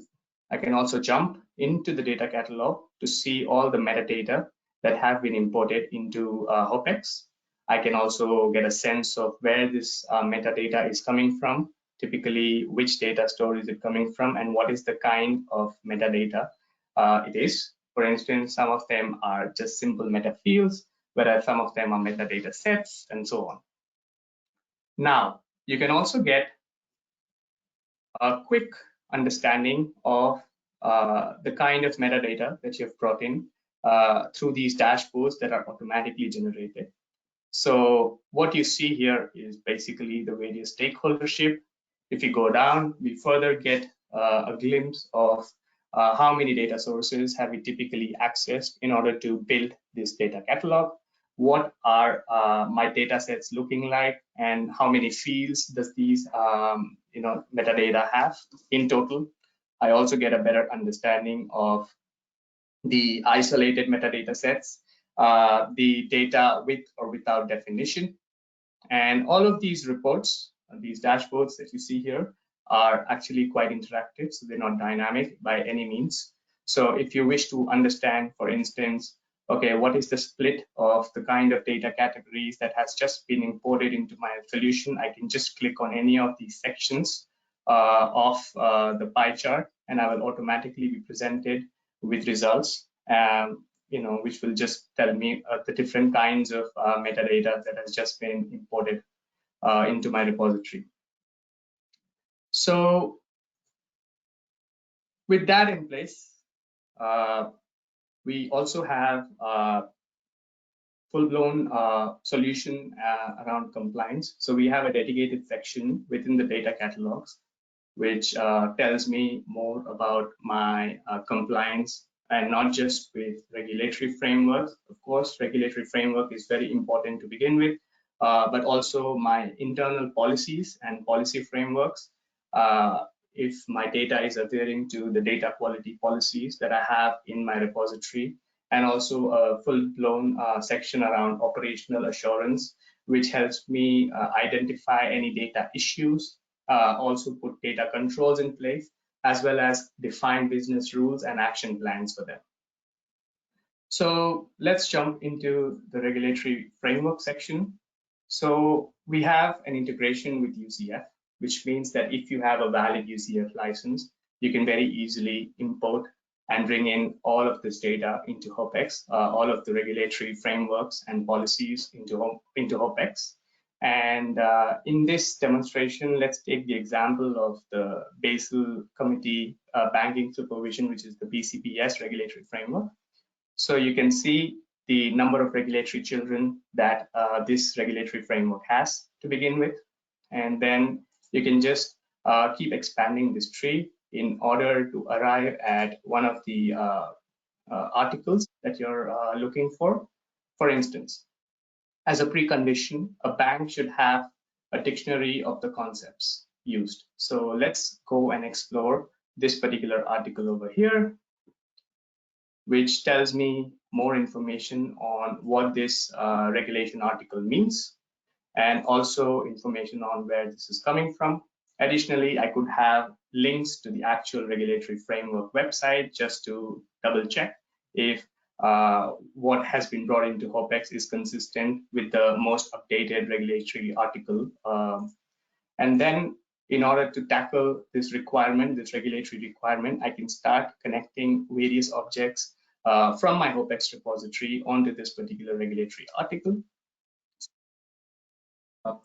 I can also jump into the data catalog to see all the metadata that have been imported into HOPEX. I can also get a sense of where this metadata is coming from, typically which data store is it coming from, and what is the kind of metadata it is. For instance, some of them are just simple meta fields, whereas some of them are metadata sets, and so on. Now, you can also get a quick understanding of the kind of metadata that you've brought in through these dashboards that are automatically generated. So what you see here is basically the various stakeholdership. If you go down, we further get a glimpse of how many data sources have we typically accessed in order to build this data catalog, what are my data sets looking like, and how many fields does these metadata have in total. I also get a better understanding of the isolated metadata sets, the data with or without definition. And all of these reports, these dashboards that you see here, are actually quite interactive, so they're not dynamic by any means. So if you wish to understand, for instance, okay, what is the split of the kind of data categories that has just been imported into my solution, I can just click on any of these sections of the pie chart, and I will automatically be presented with results, which will just tell me the different kinds of metadata that has just been imported into my repository. So with that in place, we also have a full-blown solution around compliance. So we have a dedicated section within the data catalogs, which tells me more about my compliance, and not just with regulatory frameworks. Of course, regulatory framework is very important to begin with, but also my internal policies and policy frameworks. If my data is adhering to the data quality policies that I have in my repository, and also a full-blown section around operational assurance, which helps me identify any data issues, also put data controls in place, as well as define business rules and action plans for them. So let's jump into the regulatory framework section. So we have an integration with UCF, which means that if you have a valid UCF license, you can very easily import and bring in all of this data into HOPEX, all of the regulatory frameworks and policies into HOPEX. And in this demonstration, let's take the example of the Basel Committee Banking Supervision, which is the BCBS regulatory framework. So you can see the number of regulatory children that this regulatory framework has to begin with. And then you can just keep expanding this tree in order to arrive at one of the articles that you're looking for. For instance, as a precondition, a bank should have a dictionary of the concepts used. So let's go and explore this particular article over here, which tells me more information on what this regulation article means, and also information on where this is coming from. Additionally, I could have links to the actual regulatory framework website just to double check if what has been brought into HOPEX is consistent with the most updated regulatory article. And then in order to tackle this requirement, this regulatory requirement, I can start connecting various objects from my HOPEX repository onto this particular regulatory article.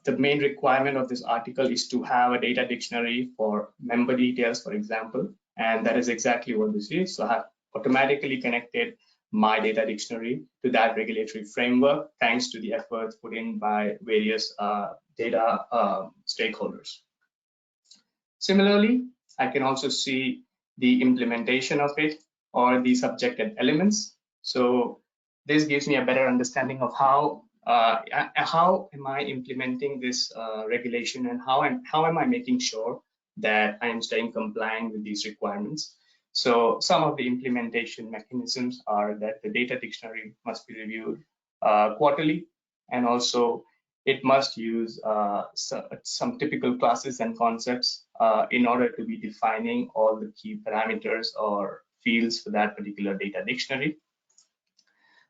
The main requirement of this article is to have a data dictionary for member details, for example, and that is exactly what this is. So I have automatically connected my data dictionary to that regulatory framework, thanks to the efforts put in by various data stakeholders. Similarly, I can also see the implementation of it or the subjected elements. So this gives me a better understanding of how am I implementing this regulation, and how am I making sure that I am staying compliant with these requirements. So some of the implementation mechanisms are that the data dictionary must be reviewed quarterly, and also it must use some typical classes and concepts in order to be defining all the key parameters or fields for that particular data dictionary.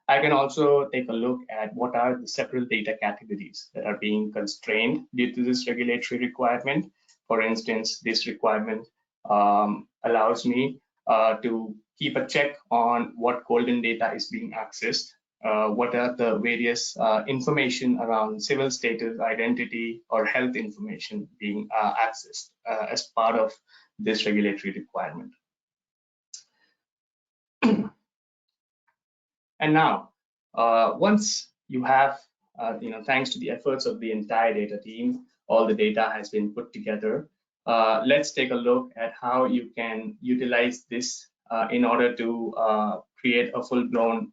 I can also take a look at what are the several data categories that are being constrained due to this regulatory requirement. For instance, this requirement allows me to keep a check on what golden data is being accessed, what are the various information around civil status, identity, or health information being accessed as part of this regulatory requirement. And now, once you have, thanks to the efforts of the entire data team, all the data has been put together. Let's take a look at how you can utilize this in order to create a full-blown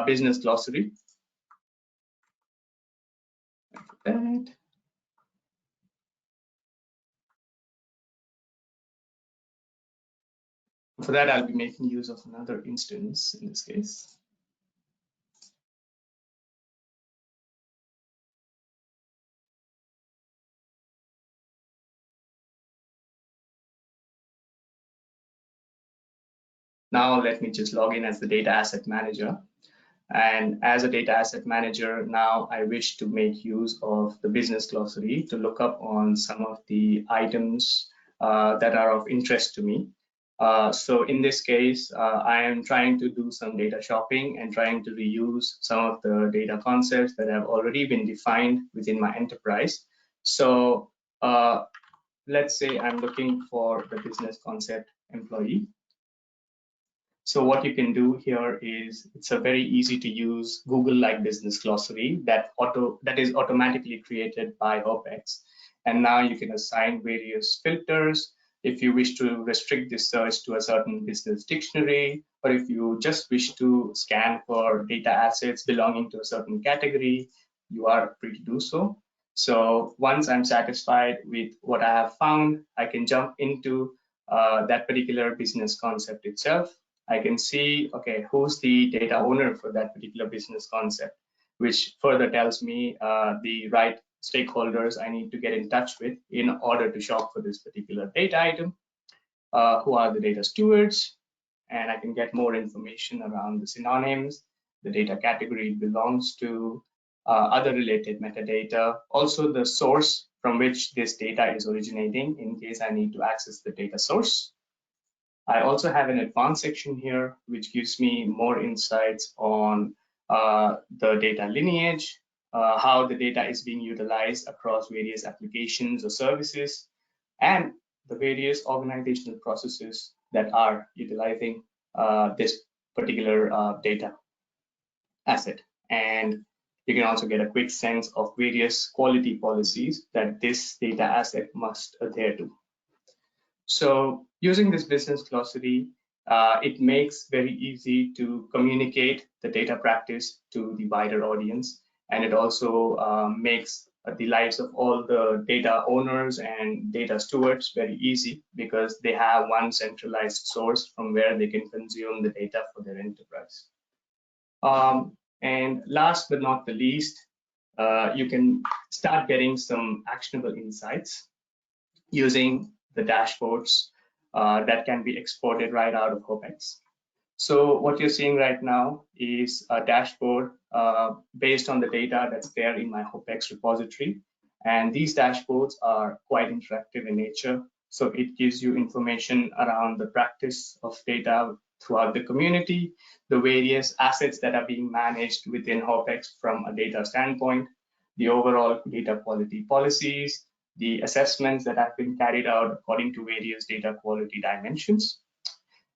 business glossary. That. For that, I'll be making use of another instance in this case. Now let me just log in as the data asset manager. And as a data asset manager, now I wish to make use of the business glossary to look up on some of the items that are of interest to me. So in this case, I am trying to do some data shopping and trying to reuse some of the data concepts that have already been defined within my enterprise. So let's say I'm looking for the business concept employee. So what you can do here is it's a very easy to use Google-like business glossary that is automatically created by Hopex. And now you can assign various filters if you wish to restrict this search to a certain business dictionary, or if you just wish to scan for data assets belonging to a certain category, you are free to do so. So once I'm satisfied with what I have found, I can jump into that particular business concept itself. I can see, okay, who's the data owner for that particular business concept, which further tells me the right stakeholders I need to get in touch with in order to shop for this particular data item, who are the data stewards, and I can get more information around the synonyms, the data category it belongs to, other related metadata, also the source from which this data is originating in case I need to access the data source. I also have an advanced section here, which gives me more insights on the data lineage, how the data is being utilized across various applications or services, and the various organizational processes that are utilizing this particular data asset. And you can also get a quick sense of various quality policies that this data asset must adhere to. So using this business glossary, it makes very easy to communicate the data practice to the wider audience. And it also makes the lives of all the data owners and data stewards very easy because they have one centralized source from where they can consume the data for their enterprise. And last but not the least, you can start getting some actionable insights using the dashboards that can be exported right out of Hopex. So what you're seeing right now is a dashboard based on the data that's there in my Hopex repository. And these dashboards are quite interactive in nature. So it gives you information around the practice of data throughout the community, the various assets that are being managed within Hopex from a data standpoint, the overall data quality policies, the assessments that have been carried out according to various data quality dimensions,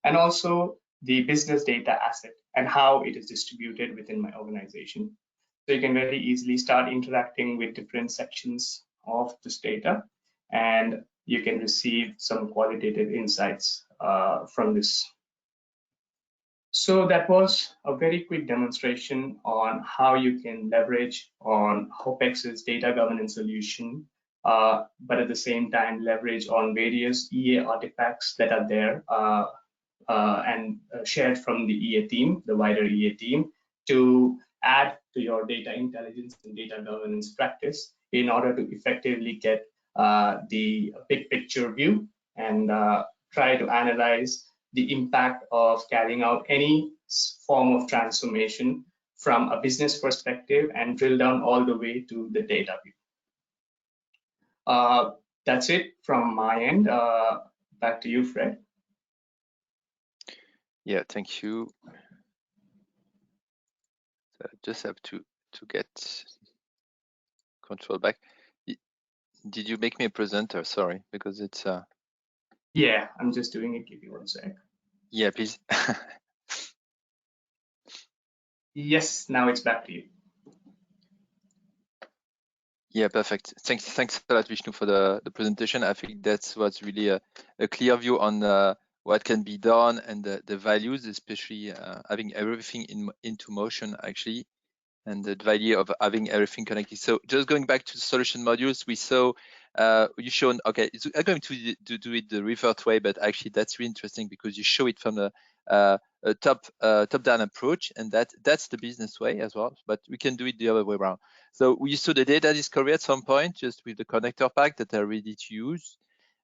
and also the business data asset and how it is distributed within my organization. So you can very easily start interacting with different sections of this data, and you can receive some qualitative insights from this. So that was a very quick demonstration on how you can leverage on Hopex's data governance solution, but at the same time leverage on various EA artifacts that are there and shared from the EA team, the wider EA team, to add to your data intelligence and data governance practice in order to effectively get the big picture view and try to analyze the impact of carrying out any form of transformation from a business perspective and drill down all the way to the data view. That's it from my end. Back to you, Fred. Yeah, thank you. So I just have to get control back. Did you make me a presenter? Sorry, because it's Yeah, I'm just doing it. Give me 1 sec. Yeah, please. Yes, now it's back to you. Yeah, perfect. Thanks a lot, Vishnu, for the presentation. I think that was really a clear view on what can be done and the values, especially having everything into motion actually, and the value of having everything connected. So just going back to the solution modules, we saw you shown, okay, I'm going to do it the revert way, but actually that's really interesting because you show it from the a top-down approach, and that's the business way as well, but we can do it the other way around. So we saw the data discovery at some point just with the connector pack that are ready to use,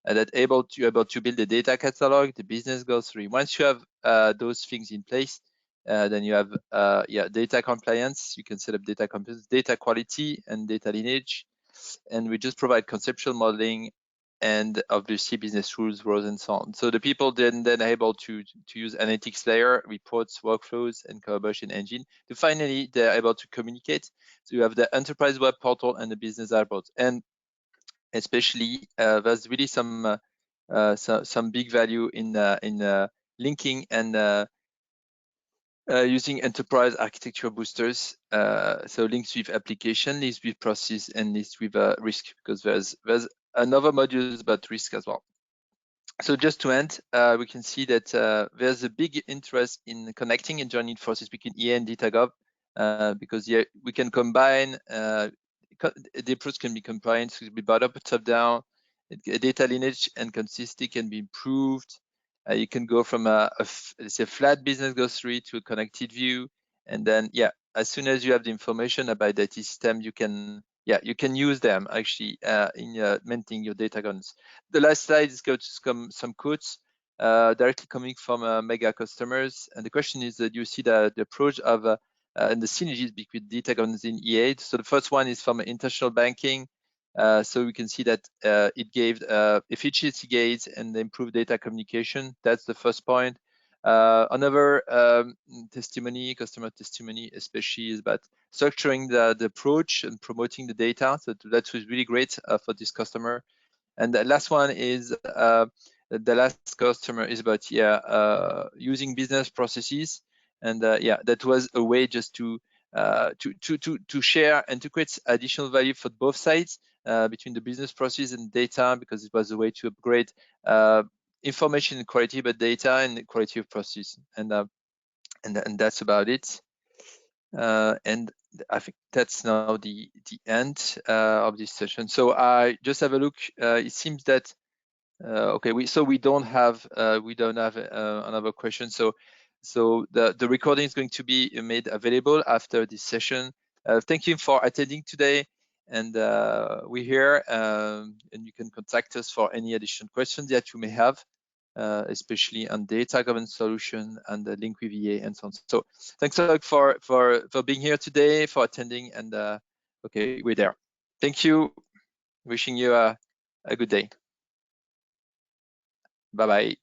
and that able to build the data catalog, the business glossary. Once you have those things in place, then you have data compliance. You can set up data compliance, data quality, and data lineage. And we just provide conceptual modeling and obviously business rules, roles, and so on. So the people then able to use analytics layer, reports, workflows, and collaboration engine to finally they're able to communicate. So you have the enterprise web portal and the business dashboard. And especially there's really some big value in linking and using enterprise architecture boosters. So links with application, links with process, and links with risk, because there's another modules about risk as well. So just to end, we can see that there's a big interest in connecting and joining forces between EA and DataGov, because we can combine, the approach can be combined, so it can be bottom up, top down, data lineage and consistency can be improved. You can go from let's say flat business glossary to a connected view, and then as soon as you have the information about that system, you can use them actually in maintaining your data governance. The last slide is going to some quotes directly coming from mega customers, and the question is that you see the approach of and the synergies between data governance in EA. So the first one is from international banking. So we can see that it gave efficiency gains and improved data communication. That's the first point. Another customer testimony especially, is about structuring the approach and promoting the data. So that was really great for this customer. And the last one is the last customer is about using business processes, and that was a way just to share and to create additional value for both sides between the business process and data, because it was a way to upgrade information and quality, but data and quality of process, and that's about it. And I think that's now the end of this session. So I just have a look. It seems that okay, we don't have another question. So the recording is going to be made available after this session. Thank you for attending today, and we're here, and you can contact us for any additional questions that you may have, especially on data governance solution and the link with EA and so on. So thanks a lot for being here today, for attending, and okay, we're there. Thank you. Wishing you a good day. Bye-bye.